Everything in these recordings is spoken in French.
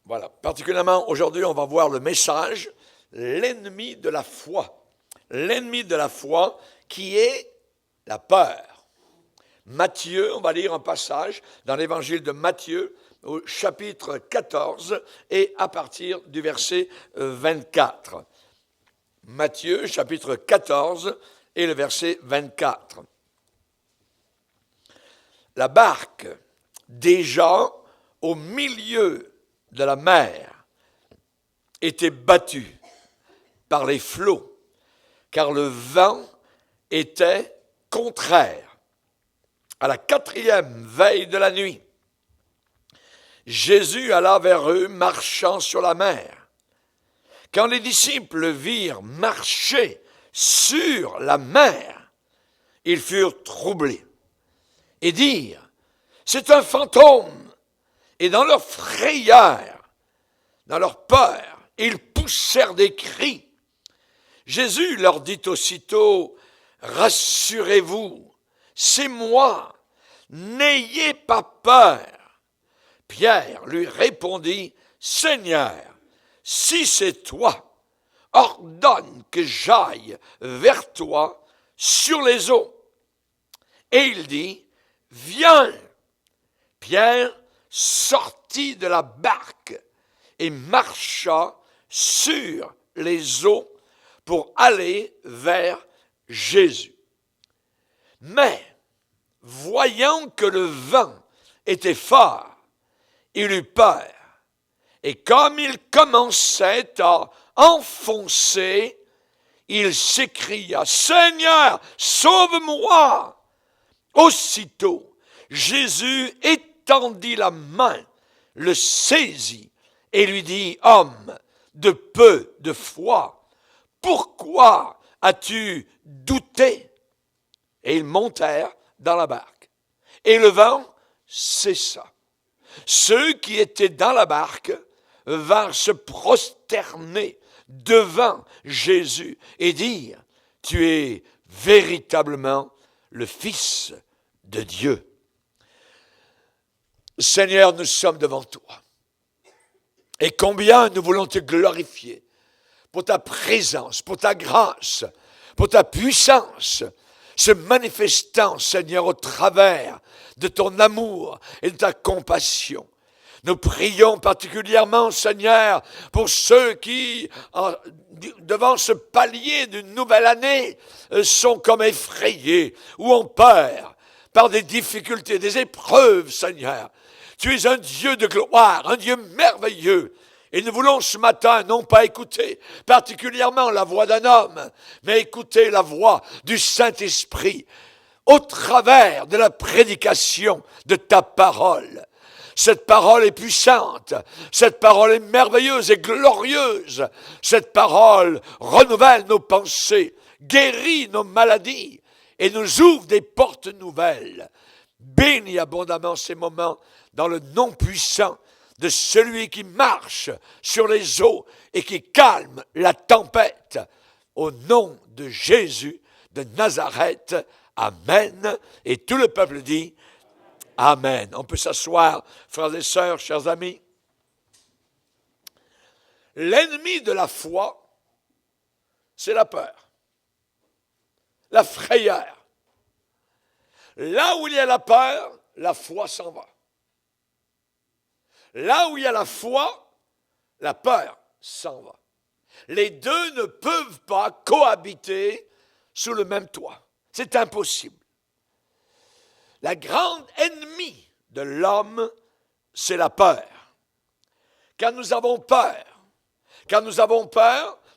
Voilà. Particulièrement aujourd'hui, on va voir le message « L'ennemi de la foi ». L'ennemi de la foi qui est la peur. Matthieu, on va lire un passage dans l'évangile de Matthieu au chapitre 14 et à partir du verset 24. Matthieu, chapitre 14 et le verset 24. La barque, déjà au milieu de la mer, était battue par les flots, car le vent était contraire. À la 4e veille de la nuit, Jésus alla vers eux marchant sur la mer. Quand les disciples virent marcher sur la mer, ils furent troublés et dirent « C'est un fantôme !» Et dans leur frayeur, dans leur peur, ils poussèrent des cris. Jésus leur dit aussitôt « Rassurez-vous, c'est moi, n'ayez pas peur. » Pierre lui répondit « Seigneur, si c'est toi, ordonne que j'aille vers toi sur les eaux. » Et il dit « Viens !» Pierre sortit de la barque et marcha sur les eaux pour aller vers Jésus. Mais, voyant que le vent était fort, il eut peur. Et comme il commençait à enfoncer, il s'écria « Seigneur, sauve-moi !» Aussitôt, Jésus étendit la main, le saisit et lui dit « Homme de peu de foi, pourquoi as-tu douté ?» Et ils montèrent dans la barque. Et le vent cessa. Ceux qui étaient dans la barque vinrent se prosterner devant Jésus et dire « Tu es véritablement le Fils de Dieu. » Seigneur, nous sommes devant toi. Et combien nous voulons te glorifier pour ta présence, pour ta grâce, pour ta puissance, se manifestant, Seigneur, au travers de ton amour et de ta compassion. Nous prions particulièrement, Seigneur, pour ceux qui, devant ce palier d'une nouvelle année, sont comme effrayés ou ont peur par des difficultés, des épreuves, Seigneur. Tu es un Dieu de gloire, un Dieu merveilleux. Et nous voulons ce matin non pas écouter particulièrement la voix d'un homme, mais écouter la voix du Saint-Esprit au travers de la prédication de ta parole. Cette parole est puissante, cette parole est merveilleuse et glorieuse. Cette parole renouvelle nos pensées, guérit nos maladies et nous ouvre des portes nouvelles. Bénis abondamment ces moments dans le nom puissant de celui qui marche sur les eaux et qui calme la tempête. Au nom de Jésus de Nazareth, Amen. Et tout le peuple dit Amen. On peut s'asseoir, frères et sœurs, chers amis. L'ennemi de la foi, c'est la peur, la frayeur. Là où il y a la peur, la foi s'en va. Là où il y a la foi, la peur s'en va. Les deux ne peuvent pas cohabiter sous le même toit. C'est impossible. La grande ennemie de l'homme, c'est la peur. Quand nous avons peur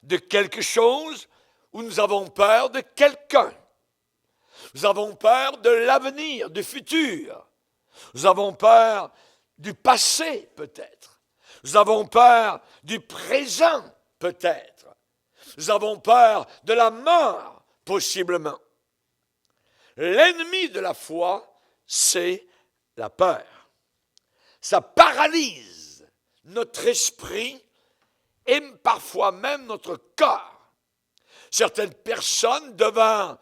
de quelque chose ou nous avons peur de quelqu'un, nous avons peur de l'avenir, du futur, nous avons peur du passé peut-être, nous avons peur du présent peut-être, nous avons peur de la mort possiblement. L'ennemi de la foi, c'est la peur. Ça paralyse notre esprit et parfois même notre corps. Certaines personnes, devant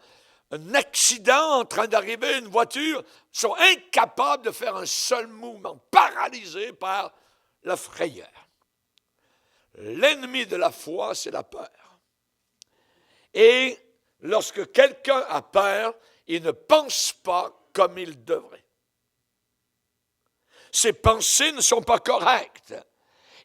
un accident en train d'arriver, une voiture, sont incapables de faire un seul mouvement, paralysées par la frayeur. l'ennemi de la foi, c'est la peur. Et lorsque quelqu'un a peur, il ne pense pas comme il devrait. Ses pensées ne sont pas correctes.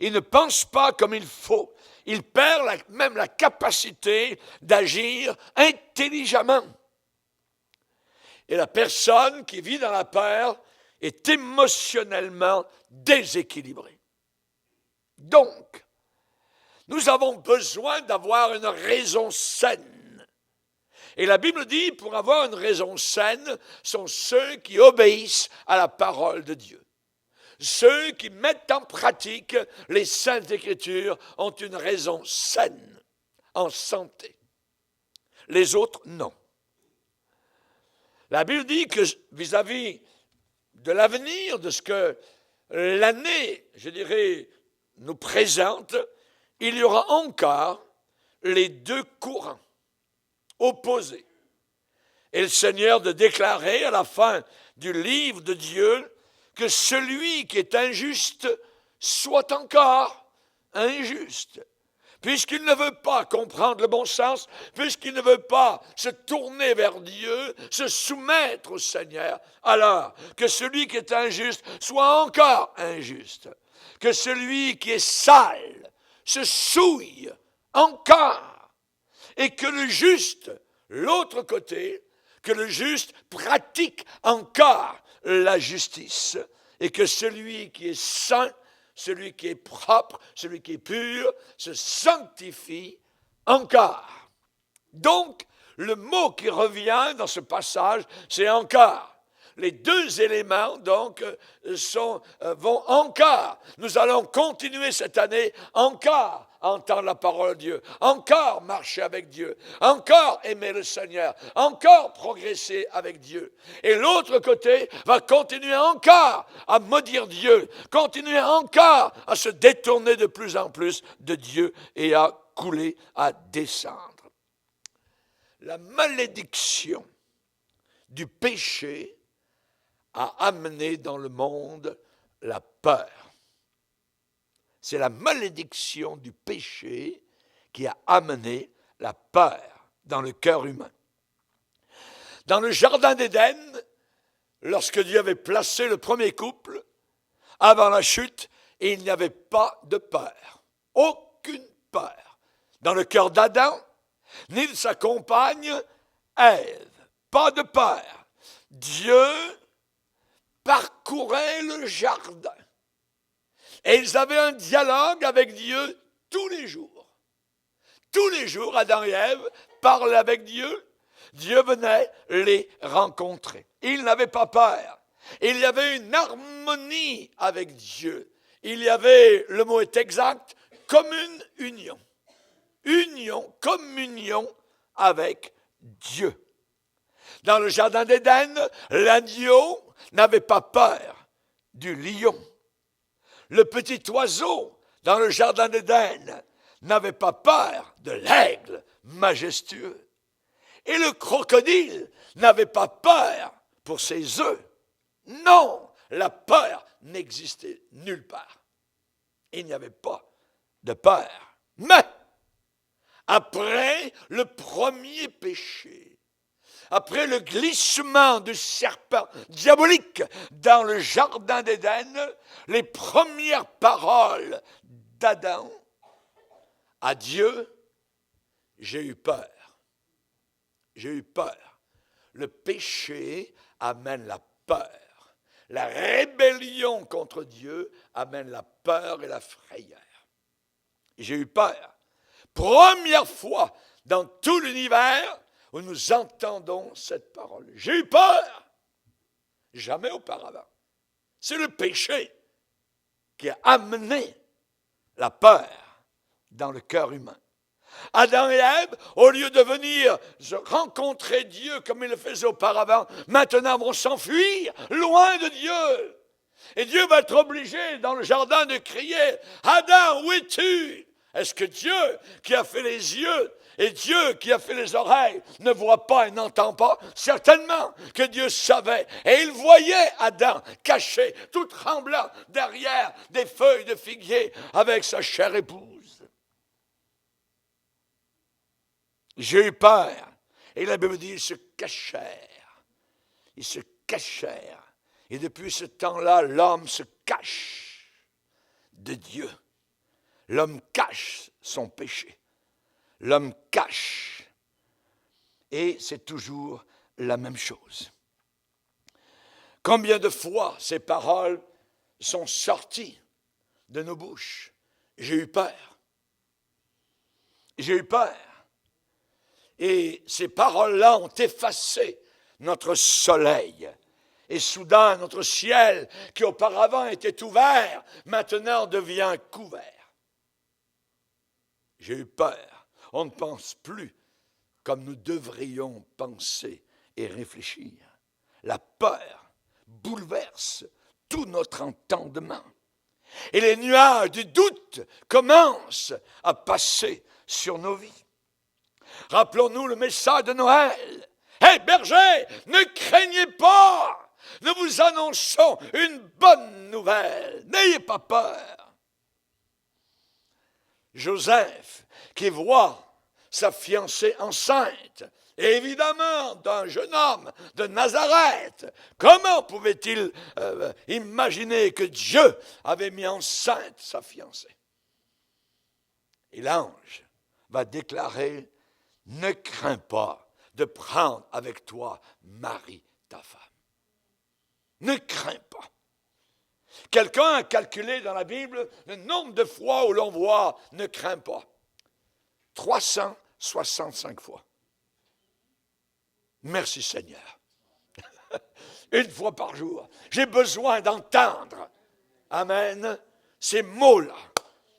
Il ne pense pas comme il faut. Il perd même la capacité d'agir intelligemment. Et la personne qui vit dans la peur est émotionnellement déséquilibrée. Donc, nous avons besoin d'avoir une raison saine. Et la Bible dit, pour avoir une raison saine, sont ceux qui obéissent à la parole de Dieu. Ceux qui mettent en pratique les Saintes Écritures ont une raison saine, en santé. Les autres, non. La Bible dit que vis-à-vis de l'avenir, de ce que l'année, je dirais, nous présente, il y aura encore les deux courants opposés. Et le Seigneur de déclarer à la fin du livre de Dieu que celui qui est injuste soit encore injuste. Puisqu'il ne veut pas comprendre le bon sens, puisqu'il ne veut pas se tourner vers Dieu, se soumettre au Seigneur, alors que celui qui est injuste soit encore injuste. Que celui qui est sale se souille encore. Et que le juste, l'autre côté, que le juste pratique encore la justice. Et que celui qui est saint, celui qui est propre, celui qui est pur, se sanctifie encore. Donc, le mot qui revient dans ce passage, c'est encore. Les deux éléments, donc, vont encore. Nous allons continuer cette année encore à entendre la parole de Dieu, encore marcher avec Dieu, encore aimer le Seigneur, encore progresser avec Dieu. Et l'autre côté va continuer encore à maudire Dieu, continuer encore à se détourner de plus en plus de Dieu et à couler, à descendre. La malédiction du péché a amené dans le monde la peur. C'est la malédiction du péché qui a amené la peur dans le cœur humain. Dans le jardin d'Éden, lorsque Dieu avait placé le premier couple, avant la chute, il n'y avait pas de peur. Aucune peur. Dans le cœur d'Adam, ni de sa compagne Ève. Pas de peur. Dieu parcouraient le jardin. Et ils avaient un dialogue avec Dieu tous les jours. Tous les jours, Adam et Ève parlaient avec Dieu. Dieu venait les rencontrer. Ils n'avaient pas peur. Il y avait une harmonie avec Dieu. Il y avait, le mot est exact, commune union. Union, communion avec Dieu. Dans le jardin d'Éden, l'agneau n'avait pas peur du lion. Le petit oiseau, dans le jardin d'Éden, n'avait pas peur de l'aigle majestueux. Et le crocodile n'avait pas peur pour ses œufs. Non, la peur n'existait nulle part. Il n'y avait pas de peur. Mais, après le premier péché, après le glissement du serpent diabolique dans le jardin d'Éden, les premières paroles d'Adam à Dieu, j'ai eu peur. J'ai eu peur. Le péché amène la peur. La rébellion contre Dieu amène la peur et la frayeur. J'ai eu peur. Première fois dans tout l'univers où nous entendons cette parole. J'ai eu peur. Jamais auparavant. C'est le péché qui a amené la peur dans le cœur humain. Adam et Ève, au lieu de venir rencontrer Dieu comme ils le faisaient auparavant, maintenant vont s'enfuir loin de Dieu. Et Dieu va être obligé dans le jardin de crier « Adam, où es-tu » Est-ce que Dieu qui a fait les yeux et Dieu qui a fait les oreilles ne voit pas et n'entend pas? Certainement que Dieu savait. Et il voyait Adam caché, tout tremblant derrière des feuilles de figuier avec sa chère épouse. J'ai eu peur. Et la Bible dit, ils se cachèrent. Ils se cachèrent. Et depuis ce temps-là, l'homme se cache de Dieu. L'homme cache son péché. L'homme cache. Et c'est toujours la même chose. Combien de fois ces paroles sont sorties de nos bouches? J'ai eu peur. J'ai eu peur. Et ces paroles-là ont effacé notre soleil. Et soudain, notre ciel, qui auparavant était ouvert, maintenant devient couvert. J'ai eu peur. On ne pense plus comme nous devrions penser et réfléchir. La peur bouleverse tout notre entendement. Et les nuages du doute commencent à passer sur nos vies. Rappelons-nous le message de Noël. Hé bergers, ne craignez pas! Nous vous annonçons une bonne nouvelle. N'ayez pas peur. Joseph, qui voit sa fiancée enceinte, et évidemment d'un jeune homme de Nazareth, comment pouvait-il imaginer que Dieu avait mis enceinte sa fiancée? Et l'ange va déclarer, ne crains pas de prendre avec toi Marie, ta femme. Ne crains pas. Quelqu'un a calculé dans la Bible le nombre de fois où l'on voit « ne crains pas ». 365 fois. Merci Seigneur. Une fois par jour. J'ai besoin d'entendre, amen, ces mots-là.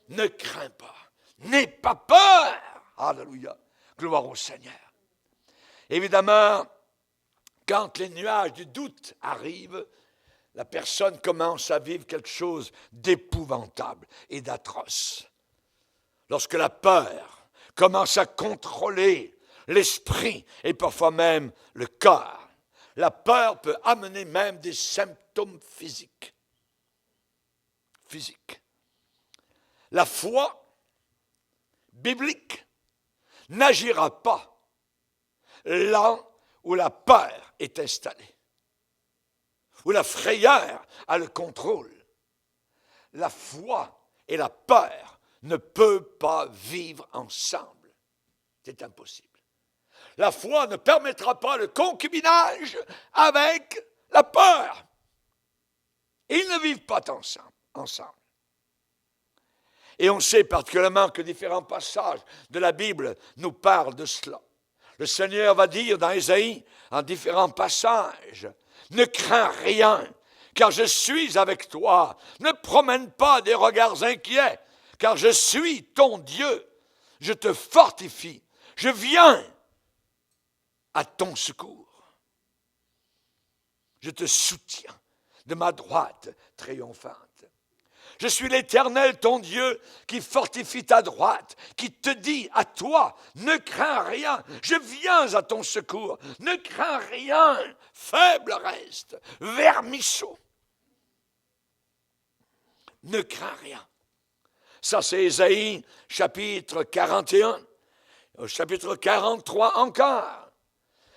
Ne crains pas. N'aie pas peur. Alléluia. Gloire au Seigneur. Évidemment, quand les nuages du doute arrivent, la personne commence à vivre quelque chose d'épouvantable et d'atroce. Lorsque la peur commence à contrôler l'esprit et parfois même le corps, la peur peut amener même des symptômes physiques. La foi biblique n'agira pas là où la peur est installée, où la frayeur a le contrôle. La foi et la peur ne peuvent pas vivre ensemble. C'est impossible. La foi ne permettra pas le concubinage avec la peur. Ils ne vivent pas ensemble. Et on sait particulièrement que différents passages de la Bible nous parlent de cela. Le Seigneur va dire dans Ésaïe, en différents passages, « Ne crains rien, car je suis avec toi. Ne promène pas des regards inquiets, car je suis ton Dieu. Je te fortifie. Je viens à ton secours. Je te soutiens de ma droite triomphante. Je suis l'Éternel, ton Dieu, qui fortifie ta droite, qui te dit à toi, ne crains rien, je viens à ton secours. Ne crains rien, faible reste, vermisseau. Ne crains rien. Ça, c'est Ésaïe, chapitre 41, au chapitre 43 encore.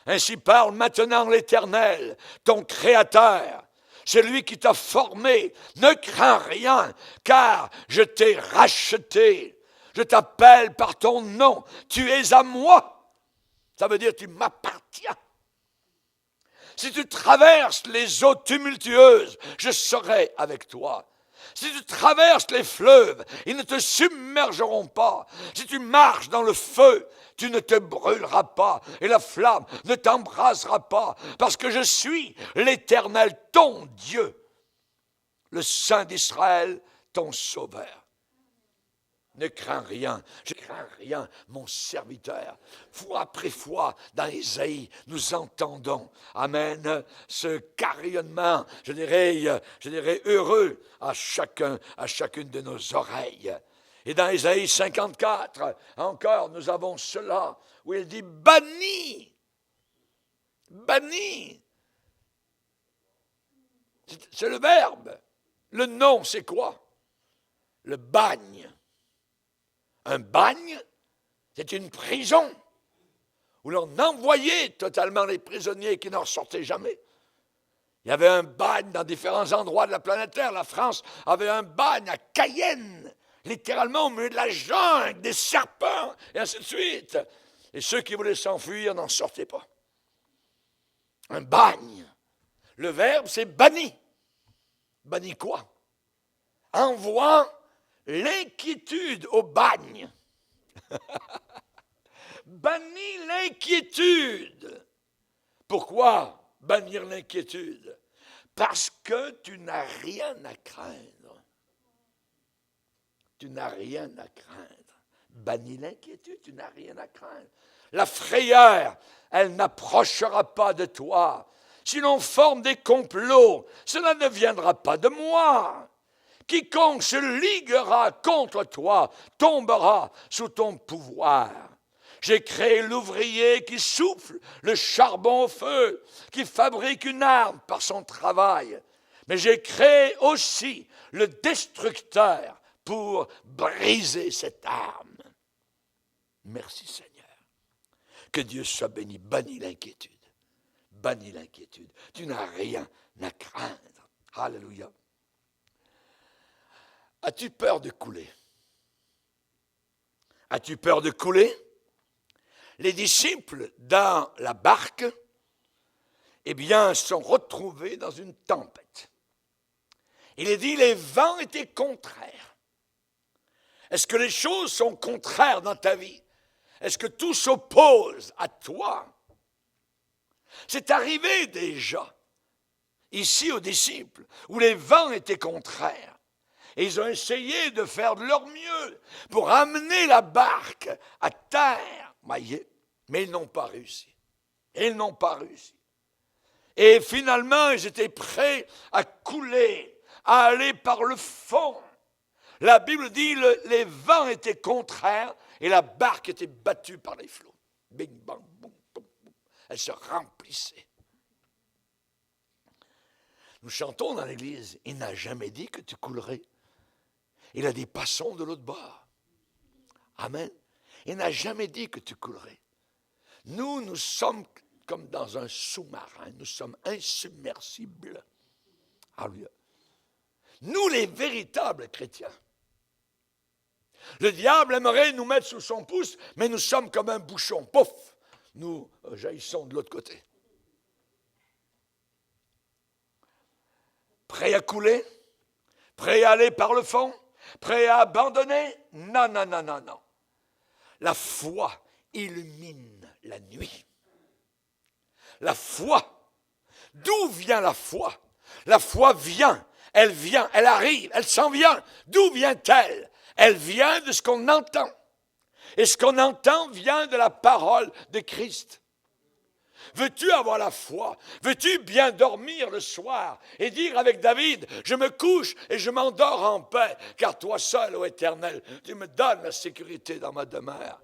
Ainsi parle maintenant l'Éternel, ton Créateur, celui qui t'a formé. Ne crains rien, car je t'ai racheté. Je t'appelle par ton nom. Tu es à moi. Ça veut dire tu m'appartiens. Si tu traverses les eaux tumultueuses, je serai avec toi. Si tu traverses les fleuves, ils ne te submergeront pas. Si tu marches dans le feu, tu ne te brûleras pas et la flamme ne t'embrasera pas, parce que je suis l'Éternel, ton Dieu, le Saint d'Israël, ton Sauveur. Ne crains rien, je ne crains rien, mon serviteur. Fois après fois, dans Ésaïe, nous entendons, amen, ce carillonnement, je dirais heureux à chacune de nos oreilles. Et dans Ésaïe 54, encore, nous avons cela, où il dit banni. Banni. C'est le verbe. Le nom, c'est quoi? Le bagne. Un bagne, c'est une prison. où l'on envoyait totalement les prisonniers qui n'en ressortaient jamais. Il y avait un bagne dans différents endroits de la planète Terre. La France avait un bagne à Cayenne, littéralement au milieu de la jungle, des serpents, et ainsi de suite. Et ceux qui voulaient s'enfuir n'en sortaient pas. Un bagne. Le verbe, c'est banni. Banni quoi? Envoie l'inquiétude au bagne. Bannis l'inquiétude. Pourquoi bannir l'inquiétude? Parce que tu n'as rien à craindre. Tu n'as rien à craindre. Bannis l'inquiétude, tu n'as rien à craindre. La frayeur, elle n'approchera pas de toi. Si l'on forme des complots, cela ne viendra pas de moi. Quiconque se liguera contre toi tombera sous ton pouvoir. J'ai créé l'ouvrier qui souffle le charbon au feu, qui fabrique une arme par son travail. Mais j'ai créé aussi le destructeur pour briser cette arme. Merci Seigneur. Que Dieu soit béni. Bannis l'inquiétude. Bannis l'inquiétude. Tu n'as rien à craindre. Alléluia. As-tu peur de couler? As-tu peur de couler? Les disciples dans la barque, eh bien, sont retrouvés dans une tempête. Il est dit, les vents étaient contraires. Est-ce que les choses sont contraires dans ta vie? Est-ce que tout s'oppose à toi? C'est arrivé déjà, ici aux disciples, où les vents étaient contraires. Et ils ont essayé de faire de leur mieux pour amener la barque à terre. Voyez, mais ils n'ont pas réussi. Ils n'ont pas réussi. Et finalement, ils étaient prêts à couler, à aller par le fond. La Bible dit que les vents étaient contraires et la barque était battue par les flots. Bing, bang, boum, boum, boum. Elle se remplissait. Nous chantons dans l'église, il n'a jamais dit que tu coulerais. Il a dit, passons de l'autre bord. Amen. Il n'a jamais dit que tu coulerais. Nous sommes comme dans un sous-marin. Nous sommes insubmersibles. Alléluia. Nous, les véritables chrétiens. Le diable aimerait nous mettre sous son pouce, mais nous sommes comme un bouchon. Pouf! Nous jaillissons de l'autre côté. Prêt à couler? Prêt à aller par le fond? Prêt à abandonner? Non, non, non, non, non. La foi illumine la nuit. La foi. D'où vient la foi? La foi vient, elle arrive, elle s'en vient. D'où vient-elle? Elle vient de ce qu'on entend. Et ce qu'on entend vient de la parole de Christ. Veux-tu avoir la foi? Veux-tu bien dormir le soir et dire avec David, je me couche et je m'endors en paix, car toi seul, ô Éternel, tu me donnes la sécurité dans ma demeure.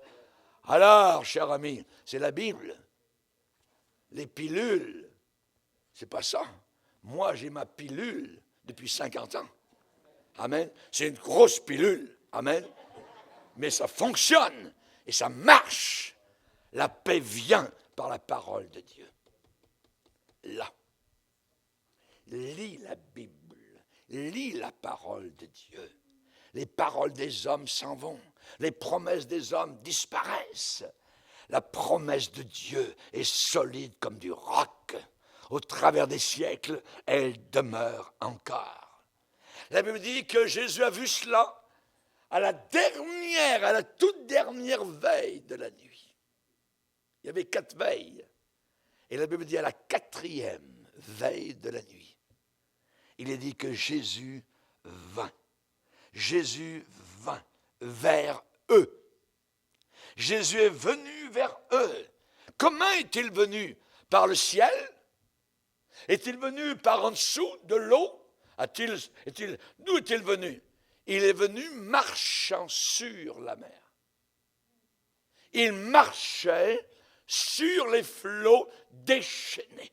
Alors, cher ami, c'est la Bible. Les pilules, c'est pas ça. Moi, j'ai ma pilule depuis 50 ans. Amen. C'est une grosse pilule. Amen. Mais ça fonctionne et ça marche. La paix vient par la parole de Dieu. Là. Lis la Bible. Lis la parole de Dieu. Les paroles des hommes s'en vont. Les promesses des hommes disparaissent. La promesse de Dieu est solide comme du roc. Au travers des siècles, elle demeure encore. La Bible dit que Jésus a vu cela à la toute dernière veille de la nuit. Il y avait 4 veilles. Et la Bible dit à la 4e veille de la nuit, il est dit que Jésus vint. Jésus vint vers eux. Jésus est venu vers eux. Comment est-il venu? Par le ciel? Est-il venu par en dessous de l'eau? D'où est-il venu? Il est venu marchant sur la mer. Il marchait sur les flots déchaînés.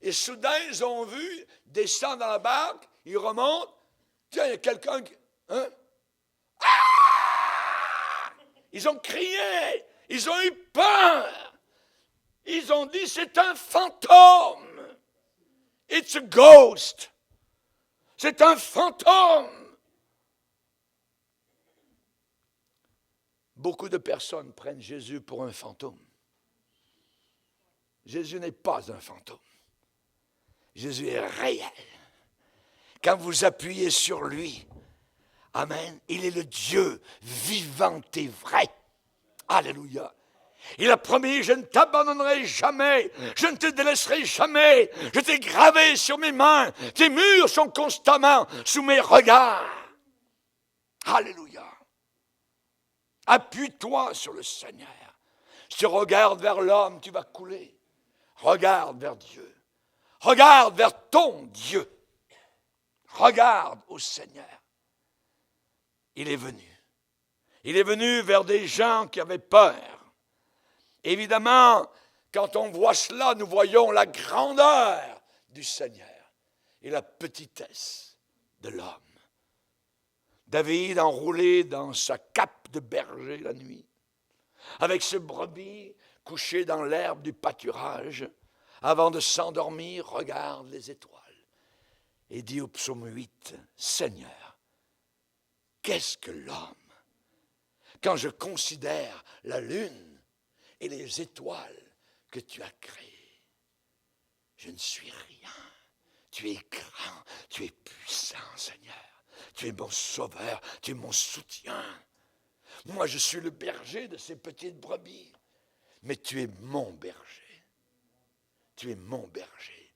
Et soudain, ils ont vu descendre dans la barque, ils remontent. Tiens, il y a quelqu'un qui... Hein? Ah! Ils ont crié, Ils ont eu peur. Ils ont dit, c'est un fantôme. It's a ghost. C'est un fantôme. Beaucoup de personnes prennent Jésus pour un fantôme. Jésus n'est pas un fantôme. Jésus est réel. Quand vous appuyez sur lui, amen, il est le Dieu vivant et vrai. Alléluia. Il a promis, je ne t'abandonnerai jamais, je ne te délaisserai jamais, je t'ai gravé sur mes mains, tes murs sont constamment sous mes regards. Alléluia. Appuie-toi sur le Seigneur. Si tu regardes vers l'homme, tu vas couler. Regarde vers Dieu. Regarde vers ton Dieu. Regarde au Seigneur. Il est venu. Il est venu vers des gens qui avaient peur. Évidemment, quand on voit cela, nous voyons la grandeur du Seigneur et la petitesse de l'homme. David enroulé dans sa cape de berger la nuit, avec ses brebis couchées dans l'herbe du pâturage, avant de s'endormir, regarde les étoiles et dit au psaume 8, « Seigneur, qu'est-ce que l'homme quand je considère la lune et les étoiles que tu as créées? Je ne suis rien. Tu es grand, tu es puissant, Seigneur. Tu es mon sauveur, tu es mon soutien. Moi, je suis le berger de ces petites brebis, mais tu es mon berger. Tu es mon berger.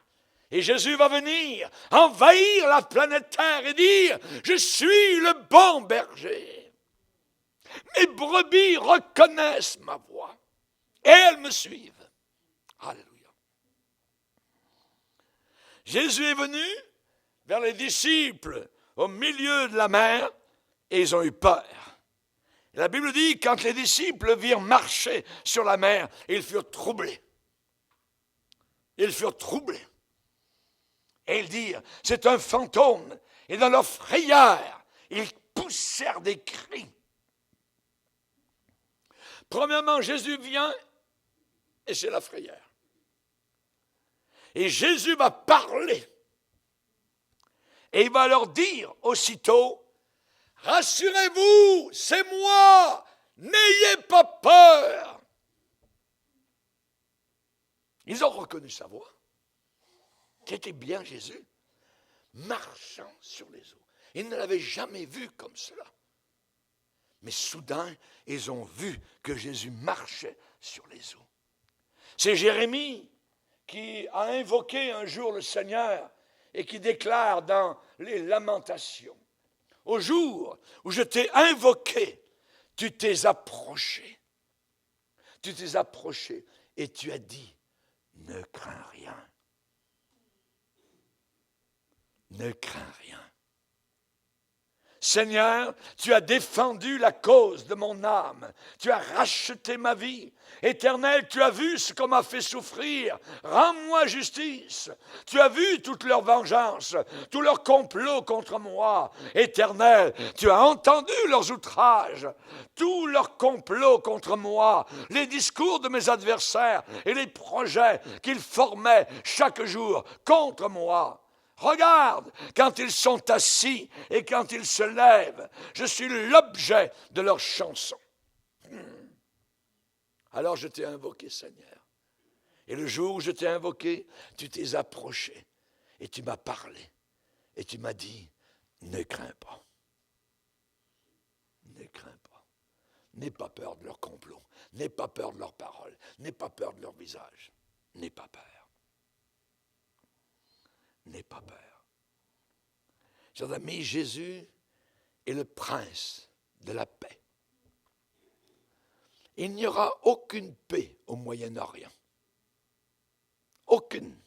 Et Jésus va venir envahir la planète Terre et dire, je suis le bon berger. Mes brebis reconnaissent ma voix et elles me suivent. Alléluia. Jésus est venu vers les disciples au milieu de la mer et ils ont eu peur. Et la Bible dit, quand les disciples virent marcher sur la mer, ils furent troublés. Ils furent troublés. Et ils dirent, c'est un fantôme. Et dans leur frayeur, ils poussèrent des cris. Premièrement, Jésus vient et c'est la frayeur. Et Jésus va parler. Et il va leur dire aussitôt, rassurez-vous, c'est moi, n'ayez pas peur. Ils ont reconnu sa voix. C'était bien Jésus, marchant sur les eaux. Ils ne l'avaient jamais vu comme cela. Mais soudain, ils ont vu que Jésus marchait sur les eaux. C'est Jérémie qui a invoqué un jour le Seigneur et qui déclare dans les Lamentations, au jour où je t'ai invoqué, tu t'es approché. Tu t'es approché et tu as dit, ne crains rien. Ne crains rien. Seigneur, tu as défendu la cause de mon âme. Tu as racheté ma vie. Éternel, tu as vu ce qu'on m'a fait souffrir. Rends-moi justice. Tu as vu toute leur vengeance, tout leur complot contre moi. Éternel, tu as entendu leurs outrages, tout leur complot contre moi, les discours de mes adversaires et les projets qu'ils formaient chaque jour contre moi. Regarde, quand ils sont assis et quand ils se lèvent, je suis l'objet de leurs chansons. Alors je t'ai invoqué, Seigneur. Et le jour où je t'ai invoqué, tu t'es approché et tu m'as parlé. Et tu m'as dit, ne crains pas. Ne crains pas. N'aie pas peur de leur complot. N'aie pas peur de leurs paroles. N'aie pas peur de leur visage. N'aie pas peur. N'aie pas peur. Chers amis, Jésus est le prince de la paix. Il n'y aura aucune paix au Moyen-Orient. Aucune.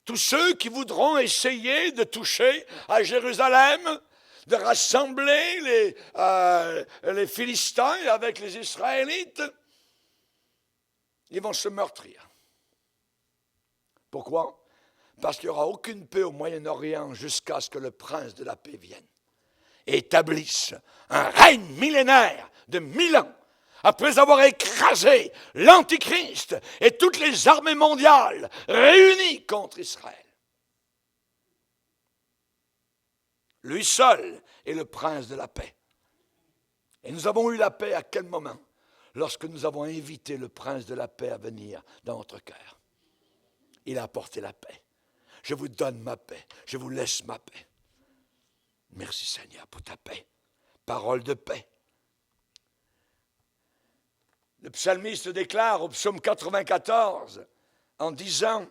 Tous ceux qui voudront essayer de toucher à Jérusalem, de rassembler les Philistins avec les Israélites, ils vont se meurtrir. Pourquoi ? Parce qu'il n'y aura aucune paix au Moyen-Orient jusqu'à ce que le prince de la paix vienne et établisse un règne millénaire de 1000 ans après avoir écrasé l'Antichrist et toutes les armées mondiales réunies contre Israël. Lui seul est le prince de la paix. Et nous avons eu la paix à quel moment? Lorsque nous avons invité le prince de la paix à venir dans notre cœur. Il a apporté la paix. Je vous donne ma paix. Je vous laisse ma paix. Merci Seigneur pour ta paix. Parole de paix. Le psalmiste déclare au psaume 94 en disant: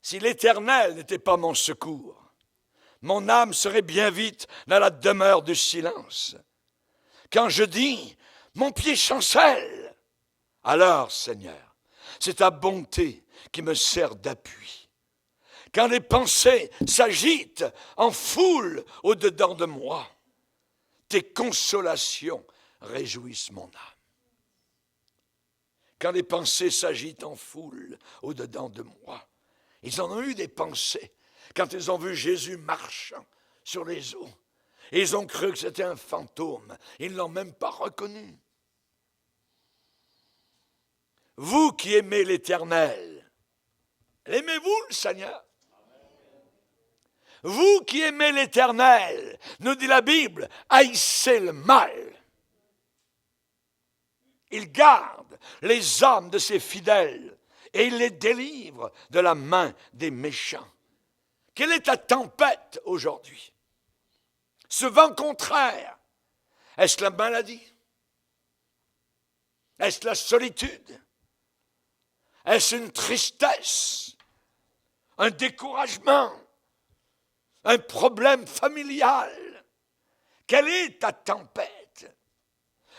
si l'Éternel n'était pas mon secours, mon âme serait bien vite dans la demeure du silence. Quand je dis, mon pied chancelle, alors, Seigneur, c'est ta bonté qui me sert d'appui. Quand les pensées s'agitent en foule au-dedans de moi, tes consolations réjouissent mon âme. Quand les pensées s'agitent en foule au-dedans de moi, ils en ont eu des pensées quand ils ont vu Jésus marchant sur les eaux. Et ils ont cru que c'était un fantôme. Ils ne l'ont même pas reconnu. Vous qui aimez l'Éternel, l'aimez-vous le Seigneur? Vous qui aimez l'Éternel, nous dit la Bible, haïssez le mal. Il garde les âmes de ses fidèles et il les délivre de la main des méchants. Quelle est ta tempête aujourd'hui? Ce vent contraire, est-ce la maladie? Est-ce la solitude? Est-ce une tristesse? Un découragement? Un problème familial? Quelle est ta tempête?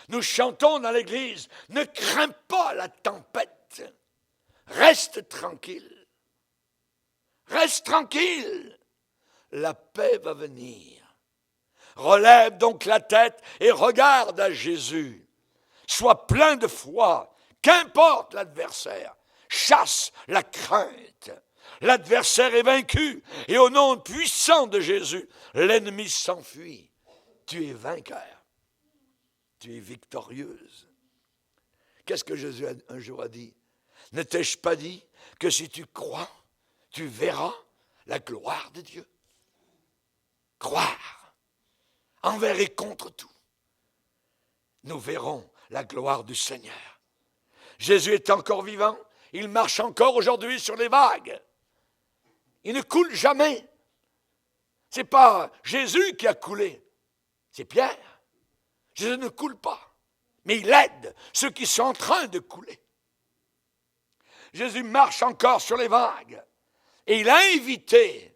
Nous chantons dans l'église, ne crains pas la tempête, reste tranquille. Reste tranquille, la paix va venir. Relève donc la tête et regarde à Jésus. Sois plein de foi, qu'importe l'adversaire. Chasse la crainte. L'adversaire est vaincu et au nom puissant de Jésus, l'ennemi s'enfuit. Tu es vainqueur. Tu es victorieuse. Qu'est-ce que Jésus un jour a dit? Ne t'ai-je pas dit que si tu crois, tu verras la gloire de Dieu? Croire. Envers et contre tout, nous verrons la gloire du Seigneur. Jésus est encore vivant, il marche encore aujourd'hui sur les vagues. Il ne coule jamais. Ce n'est pas Jésus qui a coulé, c'est Pierre. Jésus ne coule pas, mais il aide ceux qui sont en train de couler. Jésus marche encore sur les vagues et il a invité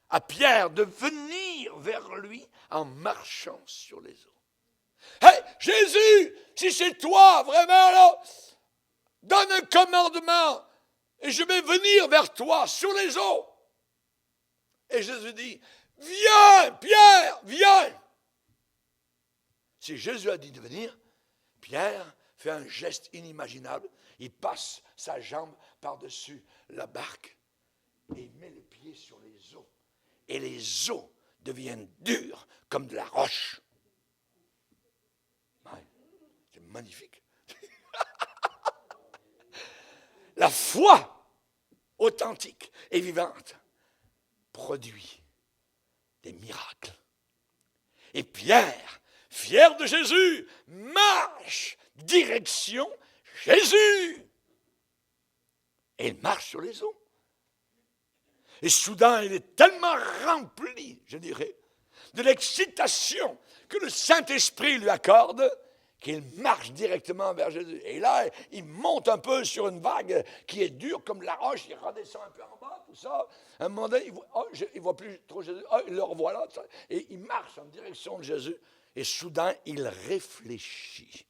à Pierre de venir vers lui en marchant sur les eaux. Hey, Jésus, si c'est toi vraiment là, donne un commandement et je vais venir vers toi sur les eaux. Et Jésus dit, viens Pierre, viens. Si Jésus a dit de venir, Pierre fait un geste inimaginable, il passe sa jambe par-dessus la barque et il met le pied sur les eaux. Et les eaux deviennent dures comme de la roche. Ouais, c'est magnifique. La foi authentique et vivante produit des miracles. Et Pierre, fier de Jésus, marche direction Jésus. Et il marche sur les eaux. Et soudain, il est tellement rempli, je dirais, de l'excitation que le Saint-Esprit lui accorde, qu'il marche directement vers Jésus. Et là, il monte un peu sur une vague qui est dure comme la roche, il redescend un peu en bas, tout ça. À un moment donné, il voit plus trop Jésus, il le revoit là, et il marche en direction de Jésus. Et soudain, il réfléchit.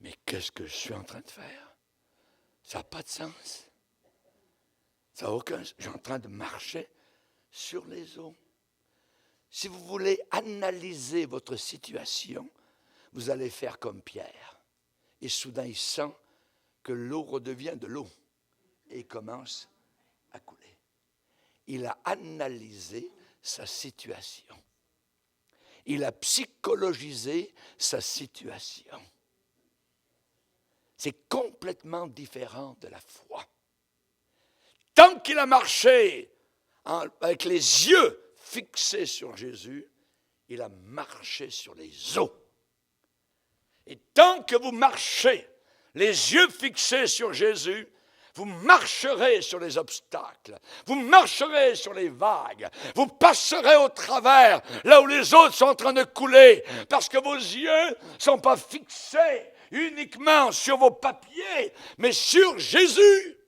Mais qu'est-ce que je suis en train de faire? Ça n'a pas de sens. Ça n'a aucun sens. Je suis en train de marcher sur les eaux. Si vous voulez analyser votre situation, vous allez faire comme Pierre. Et soudain, il sent que l'eau redevient de l'eau. Et il commence à couler. Il a analysé sa situation. Il a psychologisé sa situation. C'est complètement différent de la foi. Tant qu'il a marché avec les yeux fixés sur Jésus, il a marché sur les eaux. Et tant que vous marchez les yeux fixés sur Jésus, vous marcherez sur les obstacles, vous marcherez sur les vagues, vous passerez au travers, là où les autres sont en train de couler, parce que vos yeux ne sont pas fixés uniquement sur vos papiers, mais sur Jésus.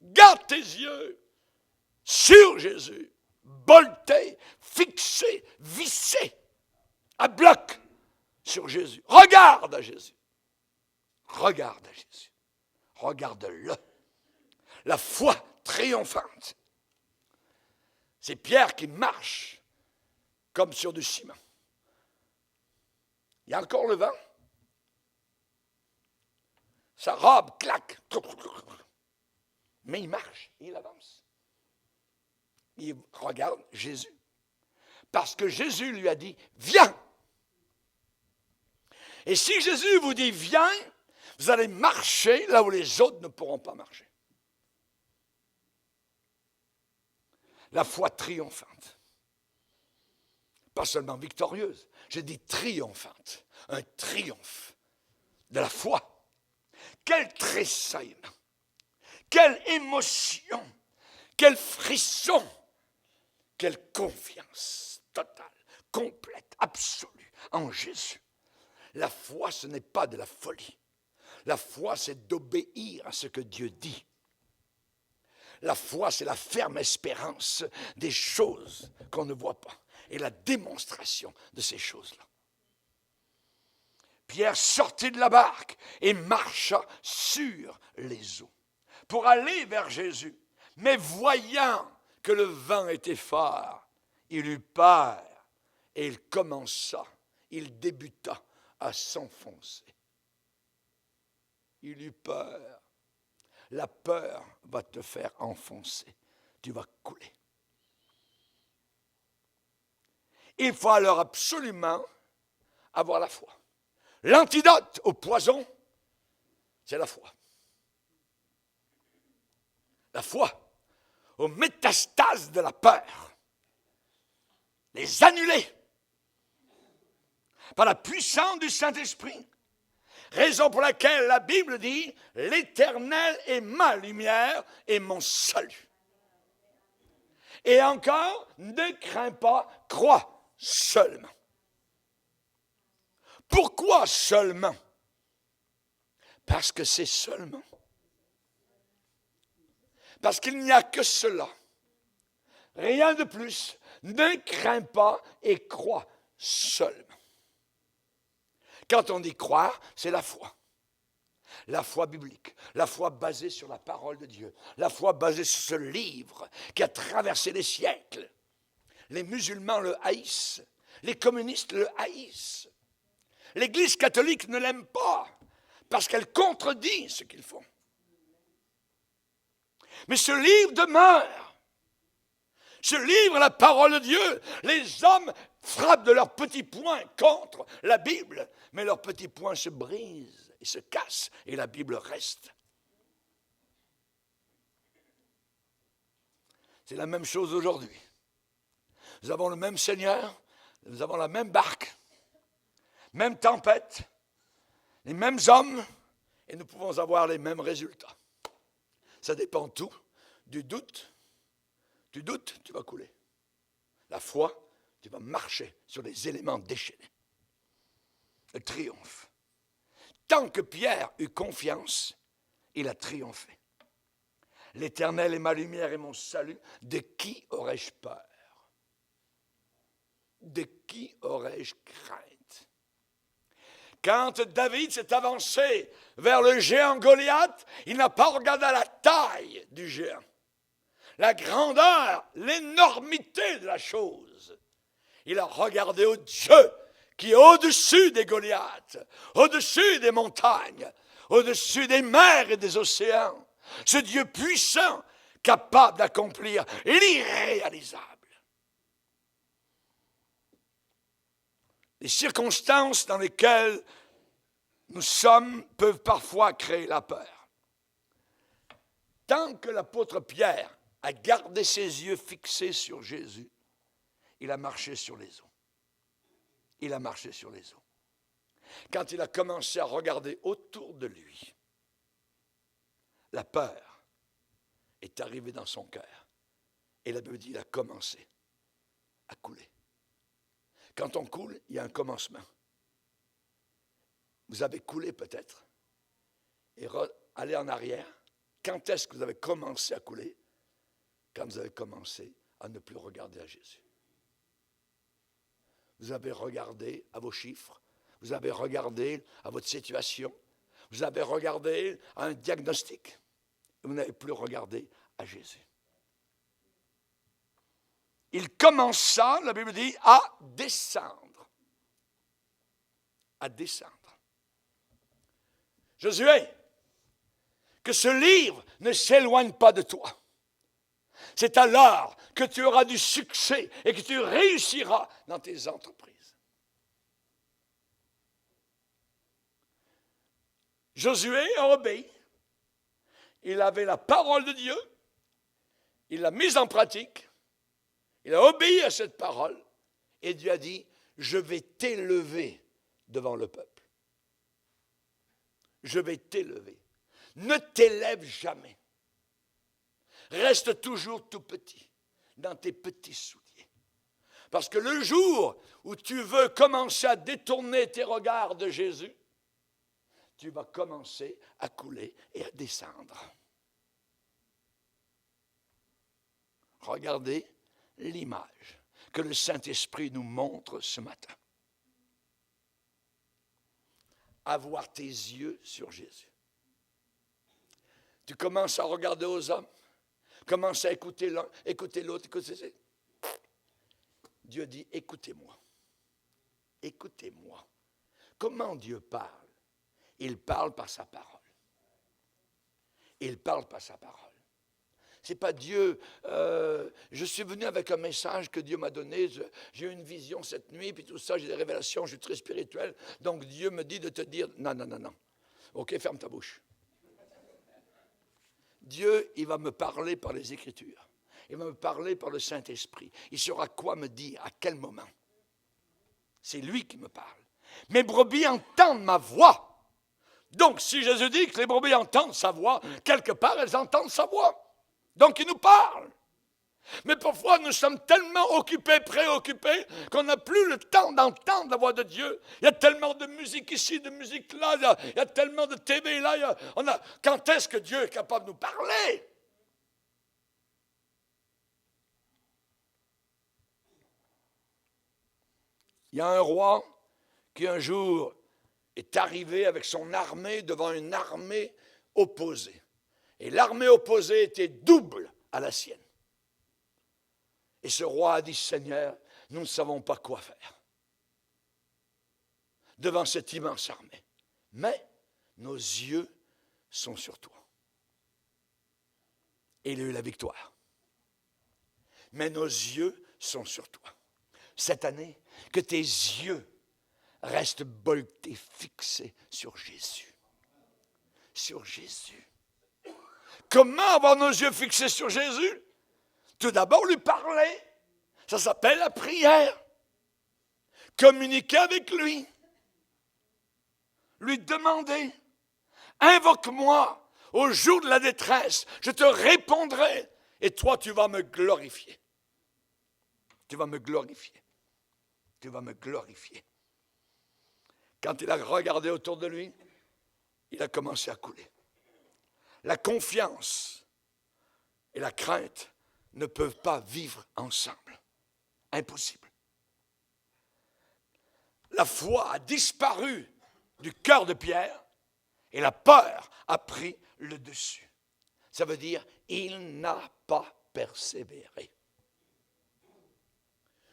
Garde tes yeux sur Jésus, boltés, fixés, vissés, à bloc sur Jésus. Regarde à Jésus. Regarde à Jésus. Regarde-le. La foi triomphante. C'est Pierre qui marche comme sur du ciment. Il y a encore le vent. Sa robe claque. Mais il marche, il avance. Il regarde Jésus. Parce que Jésus lui a dit, viens. Et si Jésus vous dit, viens, vous allez marcher là où les autres ne pourront pas marcher. La foi triomphante. Pas seulement victorieuse, j'ai dit triomphante. Un triomphe de la foi. Quel tressaillement, quelle émotion, quel frisson, quelle confiance totale, complète, absolue en Jésus. La foi, ce n'est pas de la folie. La foi, c'est d'obéir à ce que Dieu dit. La foi, c'est la ferme espérance des choses qu'on ne voit pas et la démonstration de ces choses-là. Pierre sortit de la barque et marcha sur les eaux pour aller vers Jésus. Mais voyant que le vent était fort, il eut peur et il débuta à s'enfoncer. Il eut peur. La peur va te faire enfoncer. Tu vas couler. Il faut alors absolument avoir la foi. L'antidote au poison, c'est la foi. La foi aux métastases de la peur. Les annuler par la puissance du Saint-Esprit. Raison pour laquelle la Bible dit « L'Éternel est ma lumière et mon salut ». Et encore, ne crains pas, crois seulement. Pourquoi seulement? Parce que c'est seulement. Parce qu'il n'y a que cela. Rien de plus. Ne crains pas et crois seulement. Quand on dit croire, c'est la foi. La foi biblique, la foi basée sur la parole de Dieu, la foi basée sur ce livre qui a traversé les siècles. Les musulmans le haïssent, les communistes le haïssent. L'Église catholique ne l'aime pas parce qu'elle contredit ce qu'ils font. Mais ce livre demeure. Ce livre, la parole de Dieu, les hommes frappent de leurs petits poings contre la Bible, mais leurs petits poings se brisent et se cassent, et la Bible reste. C'est la même chose aujourd'hui. Nous avons le même Seigneur, nous avons la même barque, même tempête, les mêmes hommes, et nous pouvons avoir les mêmes résultats. Ça dépend tout du doute. Tu doutes, tu vas couler. La foi, tu vas marcher sur les éléments déchaînés. Le triomphe. Tant que Pierre eut confiance, il a triomphé. L'Éternel est ma lumière et mon salut. De qui aurais-je peur? De qui aurais-je crainte? Quand David s'est avancé vers le géant Goliath, il n'a pas regardé à la taille du géant. La grandeur, l'énormité de la chose. Il a regardé au Dieu qui est au-dessus des Goliaths, au-dessus des montagnes, au-dessus des mers et des océans. Ce Dieu puissant, capable d'accomplir l'irréalisable. Les circonstances dans lesquelles nous sommes peuvent parfois créer la peur. Tant que l'apôtre Pierre a gardé ses yeux fixés sur Jésus, il a marché sur les eaux. Il a marché sur les eaux. Quand il a commencé à regarder autour de lui, la peur est arrivée dans son cœur. Et la Bible dit qu'il a commencé à couler. Quand on coule, il y a un commencement. Vous avez coulé peut-être. Et allez en arrière. Quand est-ce que vous avez commencé à couler? Quand vous avez commencé à ne plus regarder à Jésus. Vous avez regardé à vos chiffres. Vous avez regardé à votre situation. Vous avez regardé à un diagnostic. Vous n'avez plus regardé à Jésus. Il commença, la Bible dit, à descendre. À descendre. Josué, que ce livre ne s'éloigne pas de toi. C'est alors que tu auras du succès et que tu réussiras dans tes entreprises. Josué a obéi. Il avait la parole de Dieu. Il l'a mise en pratique. Il a obéi à cette parole. Et Dieu a dit, je vais t'élever devant le peuple. Je vais t'élever. Ne t'élève jamais. Reste toujours tout petit, dans tes petits souliers. Parce que le jour où tu veux commencer à détourner tes regards de Jésus, tu vas commencer à couler et à descendre. Regardez l'image que le Saint-Esprit nous montre ce matin. Avoir tes yeux sur Jésus. Tu commences à regarder aux hommes, commences à écouter l'un, écouter l'autre, écouter. Dieu dit, écoutez-moi. Écoutez-moi. Comment Dieu parle? Il parle par sa parole. Il parle par sa parole. C'est pas Dieu, je suis venu avec un message que Dieu m'a donné, j'ai eu une vision cette nuit, puis tout ça, j'ai des révélations, je suis très spirituel, donc Dieu me dit de te dire, non. Ok, ferme ta bouche. Dieu, il va me parler par les Écritures. Il va me parler par le Saint-Esprit. Il saura quoi me dire, à quel moment. C'est lui qui me parle. Mes brebis entendent ma voix. Donc, si Jésus dit que les brebis entendent sa voix, quelque part, elles entendent sa voix. Donc, il nous parle. Mais parfois, nous sommes tellement occupés, préoccupés, qu'on n'a plus le temps d'entendre la voix de Dieu. Il y a tellement de musique ici, de musique là, il y a tellement de TV là. Quand est-ce que Dieu est capable de nous parler? Il y a un roi qui un jour est arrivé avec son armée devant une armée opposée. Et l'armée opposée était double à la sienne. Et ce roi a dit, Seigneur, nous ne savons pas quoi faire devant cette immense armée. Mais nos yeux sont sur toi. Et il a eu la victoire. Mais nos yeux sont sur toi. Cette année, que tes yeux restent boltés, fixés sur Jésus. Sur Jésus. Comment avoir nos yeux fixés sur Jésus? Tout d'abord, lui parler. Ça s'appelle la prière. Communiquer avec lui. Lui demander. Invoque-moi au jour de la détresse. Je te répondrai. Et toi, tu vas me glorifier. Tu vas me glorifier. Tu vas me glorifier. Quand il a regardé autour de lui, il a commencé à couler. La confiance et la crainte ne peuvent pas vivre ensemble. Impossible. La foi a disparu du cœur de Pierre et la peur a pris le dessus. Ça veut dire, il n'a pas persévéré.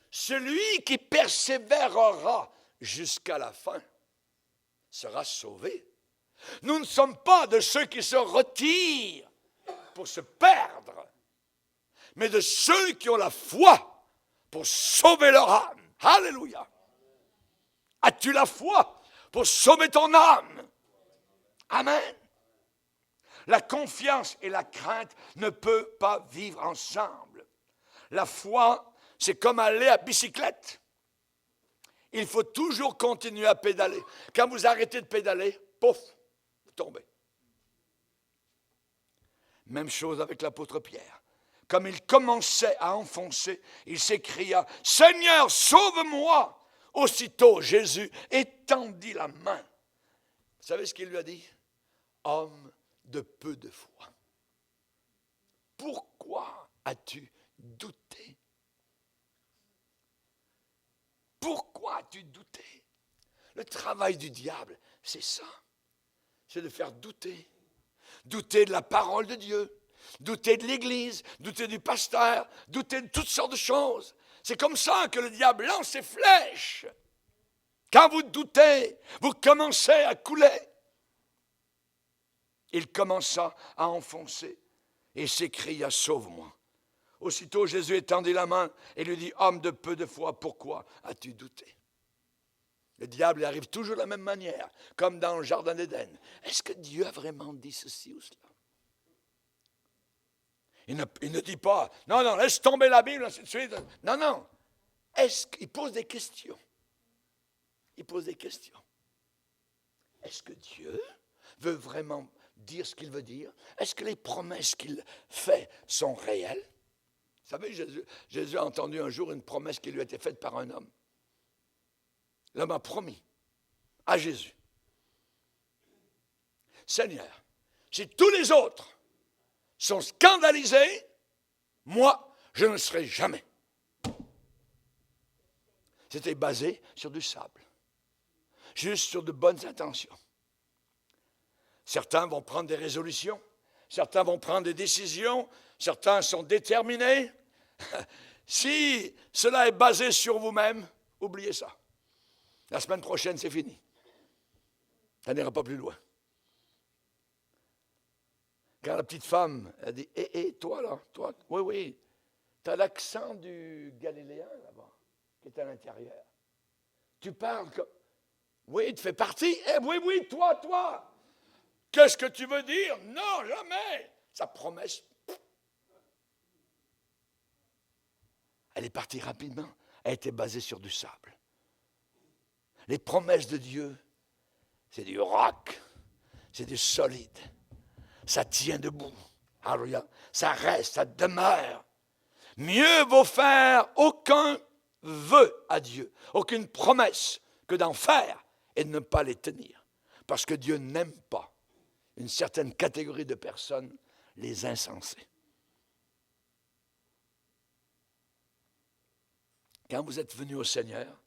Celui qui persévérera jusqu'à la fin sera sauvé. Nous ne sommes pas de ceux qui se retirent pour se perdre, mais de ceux qui ont la foi pour sauver leur âme. Alléluia. As-tu la foi pour sauver ton âme? Amen. La confiance et la crainte ne peuvent pas vivre ensemble. La foi, c'est comme aller à bicyclette. Il faut toujours continuer à pédaler. Quand vous arrêtez de pédaler, pouf, vous tombez. Même chose avec l'apôtre Pierre. Comme il commençait à enfoncer, il s'écria, « Seigneur, sauve-moi !» Aussitôt, Jésus étendit la main. Vous savez ce qu'il lui a dit? « Homme de peu de foi, pourquoi as-tu douté? » Pourquoi as-tu douté? Le travail du diable, c'est ça. C'est de faire douter. Douter de la parole de Dieu, douter de l'Église, douter du pasteur, douter de toutes sortes de choses. C'est comme ça que le diable lance ses flèches. Quand vous doutez, vous commencez à couler. Il commença à enfoncer et s'écria, « Sauve-moi !» Aussitôt Jésus étendit la main et lui dit, « Homme de peu de foi, pourquoi as-tu douté ?» Le diable arrive toujours de la même manière, comme dans le jardin d'Éden. Est-ce que Dieu a vraiment dit ceci ou cela? Il ne dit pas, non, laisse tomber la Bible, ainsi de suite. Non. Il pose des questions. Est-ce que Dieu veut vraiment dire ce qu'il veut dire? Est-ce que les promesses qu'il fait sont réelles? Vous savez, Jésus a entendu un jour une promesse qui lui a été faite par un homme. L'homme a promis à Jésus, « Seigneur, si tous les autres sont scandalisés, moi, je ne serai jamais. » C'était basé sur du sable, juste sur de bonnes intentions. Certains vont prendre des résolutions, certains vont prendre des décisions, certains sont déterminés. Si cela est basé sur vous-même, oubliez ça. La semaine prochaine, c'est fini. Ça n'ira pas plus loin. Quand la petite femme a dit, « Hé, toi là, toi, oui, tu as l'accent du Galiléen là-bas, qui est à l'intérieur. Tu parles comme... Oui, tu fais partie. Oui, toi. Qu'est-ce que tu veux dire? Non, jamais. Sa promesse, elle est partie rapidement. Elle était basée sur du sable. Les promesses de Dieu, c'est du roc, c'est du solide. Ça tient debout. Alléluia. Ça reste, ça demeure. Mieux vaut faire aucun vœu à Dieu, aucune promesse, que d'en faire et de ne pas les tenir. Parce que Dieu n'aime pas une certaine catégorie de personnes, les insensés. Quand vous êtes venu au Seigneur,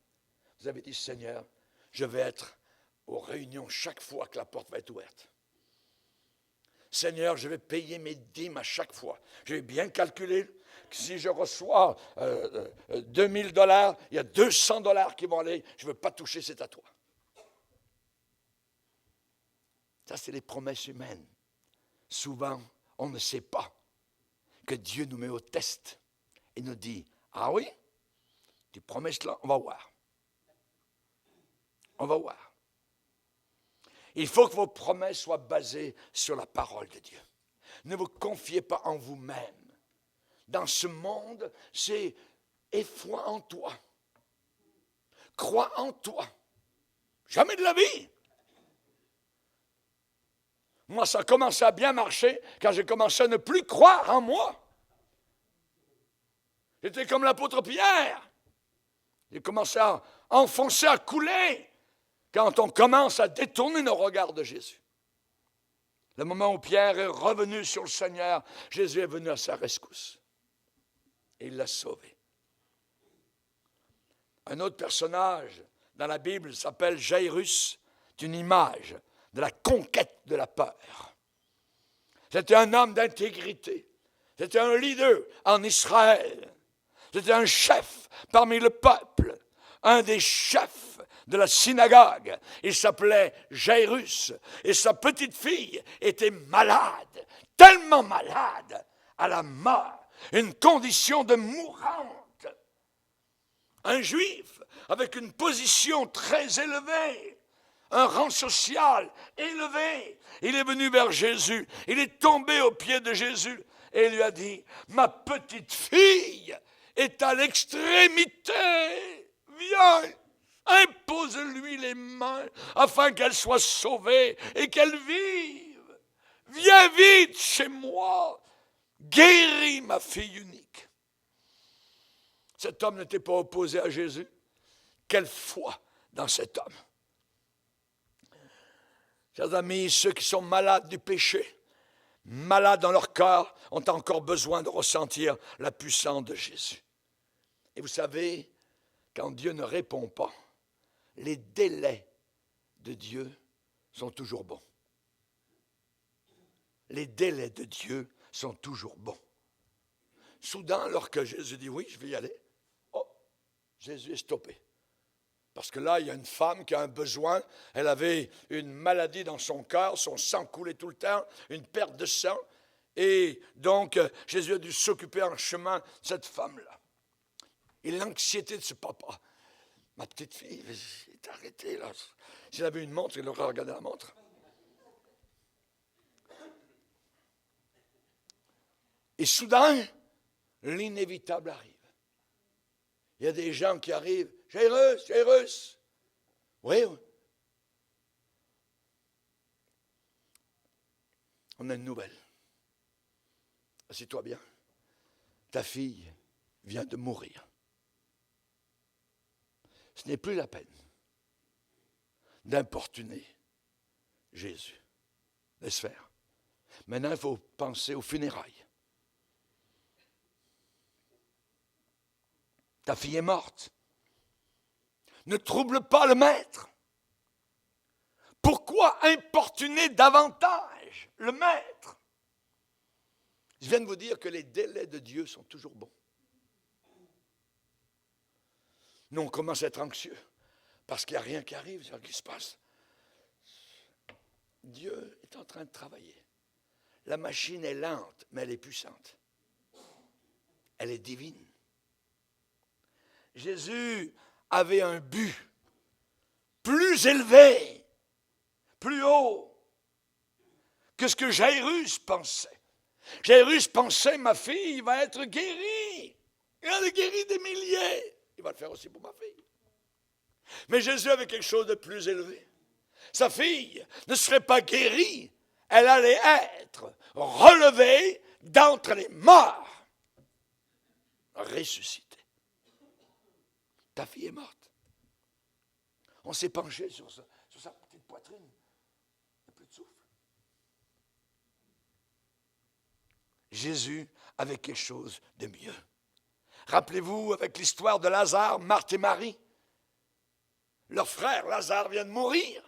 vous avez dit, « Seigneur, je vais être aux réunions chaque fois que la porte va être ouverte. Seigneur, je vais payer mes dîmes à chaque fois. J'ai bien calculé que si je reçois 2000 $, il y a 200 $ qui vont aller. Je ne veux pas toucher, c'est à toi. » Ça, c'est les promesses humaines. Souvent, on ne sait pas que Dieu nous met au test et nous dit, « Ah oui, tu promets cela, on va voir. » On va voir. Il faut que vos promesses soient basées sur la parole de Dieu. Ne vous confiez pas en vous-même. Dans ce monde, c'est « aie foi en toi. Crois en toi. » Jamais de la vie. Moi, ça a commencé à bien marcher quand j'ai commencé à ne plus croire en moi. J'étais comme l'apôtre Pierre. J'ai commencé à enfoncer, à couler. Quand on commence à détourner nos regards de Jésus. Le moment où Pierre est revenu sur le Seigneur, Jésus est venu à sa rescousse. Et il l'a sauvé. Un autre personnage dans la Bible s'appelle Jairus. C'est une image de la conquête de la peur. C'était un homme d'intégrité. C'était un leader en Israël. C'était un chef parmi le peuple. Un des chefs de la synagogue. Il s'appelait Jairus. Et sa petite fille était malade. Tellement malade à la mort. Une condition de mourante. un juif avec une position très élevée, un rang social élevé. Il est venu vers Jésus, il est tombé aux pieds de Jésus et il lui a dit, ma petite fille est à l'extrémité, viens, impose-lui les mains afin qu'elle soit sauvée et qu'elle vive. Viens vite chez moi, guéris ma fille unique. Cet homme n'était pas opposé à Jésus. Quelle foi dans cet homme. Chers amis, ceux qui sont malades du péché, malades dans leur cœur, ont encore besoin de ressentir la puissance de Jésus. Et vous savez, quand Dieu ne répond pas, les délais de Dieu sont toujours bons. Les délais de Dieu sont toujours bons. Soudain, lorsque Jésus dit oui, je vais y aller, Jésus est stoppé. Parce que là, il y a une femme qui a un besoin. Elle avait une maladie dans son cœur, son sang coulait tout le temps, une perte de sang. Et donc, Jésus a dû s'occuper en chemin de cette femme-là. Et l'anxiété de ce papa. Ma petite fille est arrêtée là. S'il avait une montre, il aurait regardé la montre. Et soudain, l'inévitable arrive. Il y a des gens qui arrivent. Jairus. Oui. On a une nouvelle. Assieds-toi bien. Ta fille vient de mourir. Ce n'est plus la peine d'importuner Jésus. Laisse faire. Maintenant, il faut penser aux funérailles. Ta fille est morte. Ne trouble pas le maître. Pourquoi importuner davantage le maître? Je viens de vous dire que les délais de Dieu sont toujours bons. Nous, on commence à être anxieux parce qu'il n'y a rien qui arrive, c'est ce qui se passe. Dieu est en train de travailler. La machine est lente, mais elle est puissante. Elle est divine. Jésus avait un but plus élevé, plus haut que ce que Jairus pensait. Jairus pensait, ma fille va être guérie. Il en a guéri des milliers. Il va le faire aussi pour ma fille. Mais Jésus avait quelque chose de plus élevé. Sa fille ne serait pas guérie, elle allait être relevée d'entre les morts, ressuscitée. Ta fille est morte. On s'est penché sur sa petite poitrine. Il n'y a plus de souffle. Jésus avait quelque chose de mieux. Rappelez-vous, avec l'histoire de Lazare, Marthe et Marie, leur frère Lazare vient de mourir.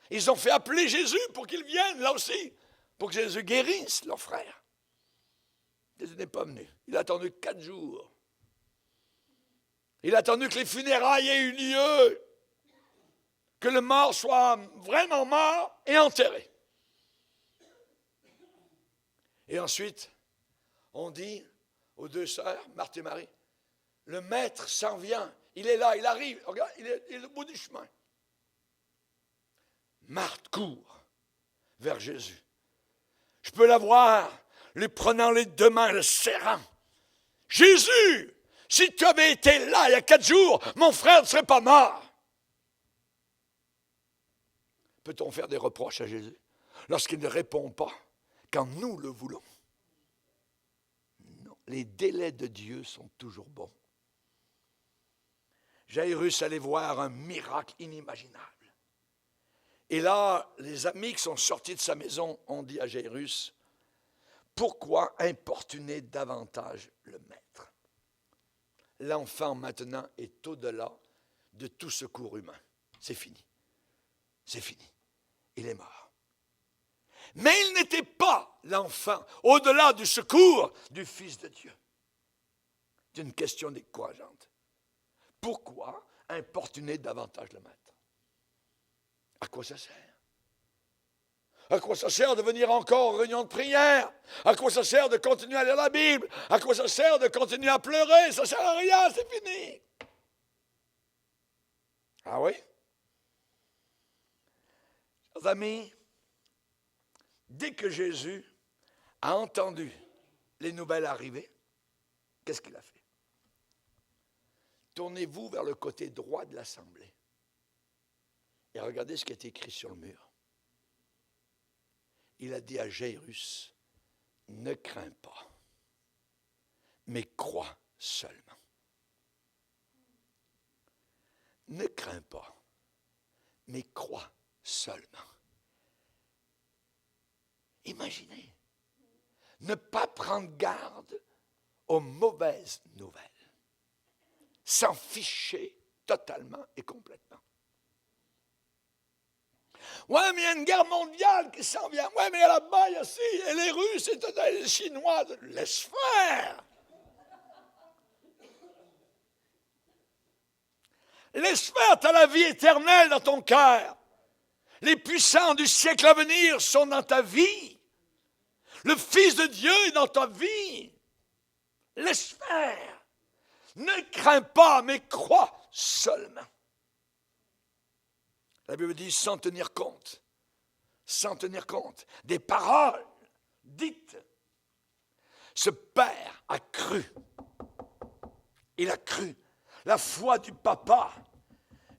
Ils ont fait appeler Jésus pour qu'il vienne, là aussi, pour que Jésus guérisse leur frère. Jésus n'est pas venu. Il a attendu 4 jours. Il a attendu que les funérailles aient eu lieu, que le mort soit vraiment mort et enterré. Et ensuite, on dit aux 2 sœurs, Marthe et Marie, le maître s'en vient, il est là, il arrive, regarde, il est au bout du chemin. Marthe court vers Jésus. Je peux la voir, lui prenant les 2 mains, le serrant. Jésus, si tu avais été là il y a 4 jours, mon frère ne serait pas mort. Peut-on faire des reproches à Jésus lorsqu'il ne répond pas quand nous le voulons? Non, les délais de Dieu sont toujours bons. Jairus allait voir un miracle inimaginable. Et là, les amis qui sont sortis de sa maison ont dit à Jairus, pourquoi importuner davantage le maître? L'enfant maintenant est au-delà de tout secours humain. C'est fini. C'est fini. Il est mort. Mais il n'était pas l'enfant au-delà du secours du Fils de Dieu. C'est une question décourageante. Pourquoi importuner davantage le maître? À quoi ça sert? À quoi ça sert de venir encore aux réunions de prière? À quoi ça sert de continuer à lire la Bible? À quoi ça sert de continuer à pleurer? Ça ne sert à rien, c'est fini. Ah oui? Chers amis, dès que Jésus a entendu les nouvelles arriver, qu'est-ce qu'il a fait? Tournez-vous vers le côté droit de l'assemblée et regardez ce qui est écrit sur le mur. Il a dit à Jairus, ne crains pas, mais crois seulement. Ne crains pas, mais crois seulement. Imaginez, ne pas prendre garde aux mauvaises nouvelles, s'en ficher totalement et complètement. Ouais, mais il y a une guerre mondiale qui s'en vient. Ouais, mais là-bas, il y a ci, et les Russes, et les Chinois. Laisse faire. Laisse faire, tu as la vie éternelle dans ton cœur. Les puissants du siècle à venir sont dans ta vie. Le Fils de Dieu est dans ta vie. Laisse faire. Ne crains pas, mais crois seulement. La Bible dit sans tenir compte des paroles dites. Ce père a cru. Il a cru. La foi du papa.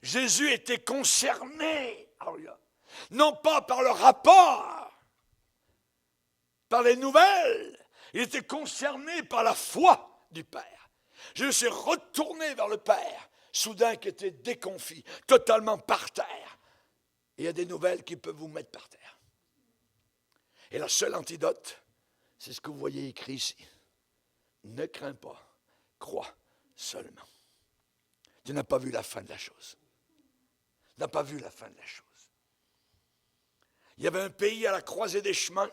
Jésus était concerné, non pas par le rapport, par les nouvelles, il était concerné par la foi du Père. Jésus s'est retourné vers le Père, soudain qui était déconfit, totalement par terre. Et il y a des nouvelles qui peuvent vous mettre par terre. Et la seule antidote, c'est ce que vous voyez écrit ici. Ne crains pas, crois seulement. Tu n'as pas vu la fin de la chose. Tu n'as pas vu la fin de la chose. Il y avait un pays à la croisée des chemins,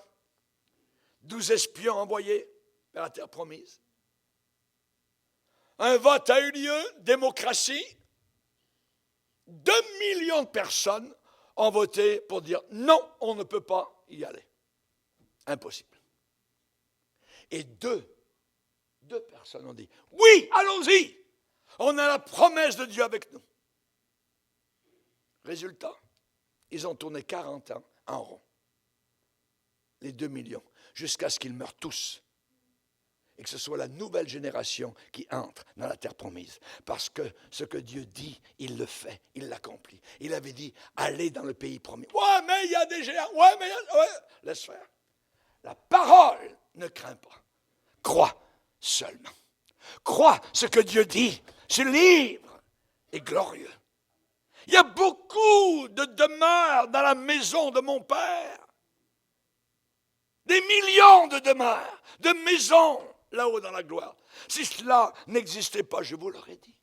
12 espions envoyés vers la terre promise. Un vote a eu lieu, démocratie. 2 millions de personnes ont voté pour dire non, on ne peut pas y aller. Impossible. Et deux personnes ont dit oui, allons-y. On a la promesse de Dieu avec nous. Résultat, ils ont tourné 40 ans en rond. Les 2 millions, jusqu'à ce qu'ils meurent tous. Et que ce soit la nouvelle génération qui entre dans la terre promise. Parce que ce que Dieu dit, il le fait, il l'accomplit. Il avait dit, allez dans le pays promis. Ouais, mais il y a des géants. Ouais, mais laisse faire. La parole ne craint pas. Crois seulement. Crois ce que Dieu dit. Ce livre est glorieux. Il y a beaucoup de demeures dans la maison de mon Père. Des millions de demeures, de maisons là-haut dans la gloire. Si cela n'existait pas, je vous l'aurais dit.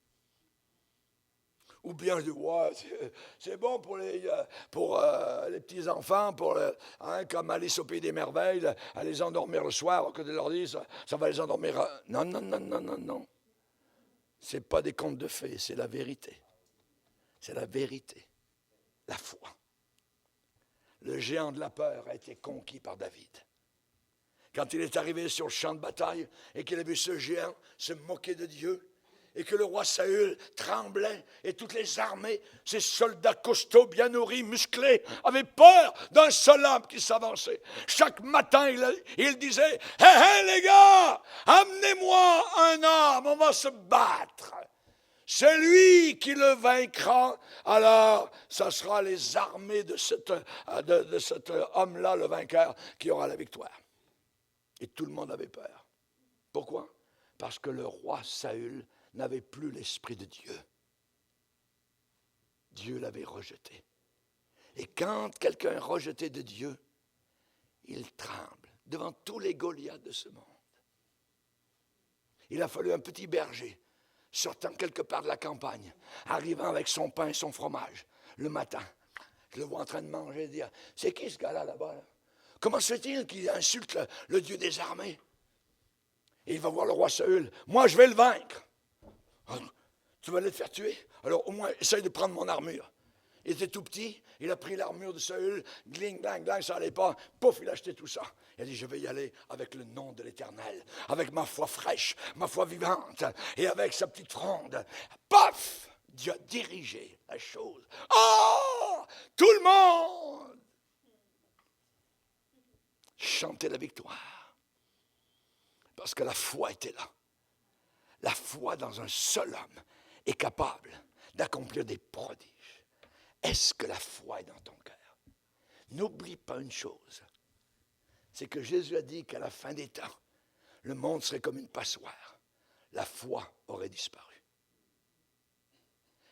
Ou bien je dis, ouais, c'est bon pour les petits-enfants, comme Alice au Pays des Merveilles, à les endormir le soir, que de leur dire, ça va les endormir. Non. Ce n'est pas des contes de fées, c'est la vérité. C'est la vérité, la foi. Le géant de la peur a été conquis par David. Quand il est arrivé sur le champ de bataille et qu'il a vu ce géant se moquer de Dieu et que le roi Saül tremblait et toutes les armées, ces soldats costauds, bien nourris, musclés, avaient peur d'un seul homme qui s'avançait. Chaque matin, il disait « Hé, les gars, amenez-moi un homme, on va se battre. » Celui qui le vaincra, alors ça sera les armées de cet homme-là, le vainqueur, qui aura la victoire. Et tout le monde avait peur. Pourquoi? Parce que le roi Saül n'avait plus l'esprit de Dieu. Dieu l'avait rejeté. Et quand quelqu'un est rejeté de Dieu, il tremble devant tous les Goliaths de ce monde. Il a fallu un petit berger sortant quelque part de la campagne, arrivant avec son pain et son fromage, le matin, je le vois en train de manger et dire, c'est qui ce gars-là là-bas là? Comment se fait-il qu'il insulte le Dieu des armées? Et il va voir le roi Saül, moi je vais le vaincre. Tu vas le faire tuer? Alors au moins essaye de prendre mon armure. Il était tout petit, il a pris l'armure de Saül, gling, gling, gling, ça n'allait pas, pouf, il a acheté tout ça. Il a dit, je vais y aller avec le nom de l'Éternel, avec ma foi fraîche, ma foi vivante, et avec sa petite fronde. Paf! Dieu a dirigé la chose. Oh, tout le monde chantait la victoire. Parce que la foi était là. La foi dans un seul homme est capable d'accomplir des prodiges. Est-ce que la foi est dans ton cœur? N'oublie pas une chose, c'est que Jésus a dit qu'à la fin des temps, le monde serait comme une passoire. La foi aurait disparu.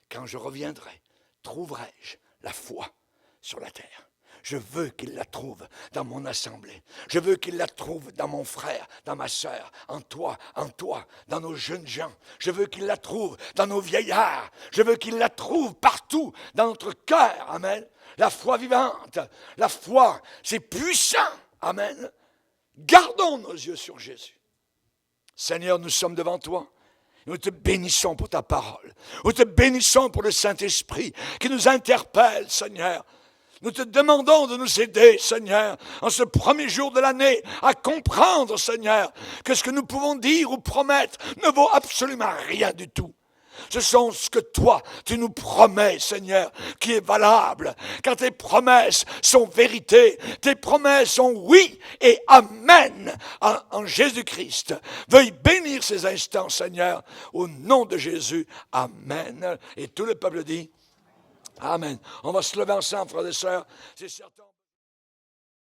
Quand je reviendrai, trouverai-je la foi sur la terre? Je veux qu'il la trouve dans mon assemblée. Je veux qu'il la trouve dans mon frère, dans ma sœur, en toi, dans nos jeunes gens. Je veux qu'il la trouve dans nos vieillards. Je veux qu'il la trouve partout dans notre cœur. Amen. La foi vivante. La foi, c'est puissant. Amen. Gardons nos yeux sur Jésus. Seigneur, nous sommes devant toi. Nous te bénissons pour ta parole. Nous te bénissons pour le Saint-Esprit qui nous interpelle, Seigneur. Nous te demandons de nous aider, Seigneur, en ce premier jour de l'année, à comprendre, Seigneur, que ce que nous pouvons dire ou promettre ne vaut absolument rien du tout. Ce sont ce que toi, tu nous promets, Seigneur, qui est valable. Car tes promesses sont vérité. Tes promesses sont oui et amen en Jésus-Christ. Veuille bénir ces instants, Seigneur, au nom de Jésus. Amen. Et tout le peuple dit amen. On va se lever ensemble, frères et sœurs. C'est certain.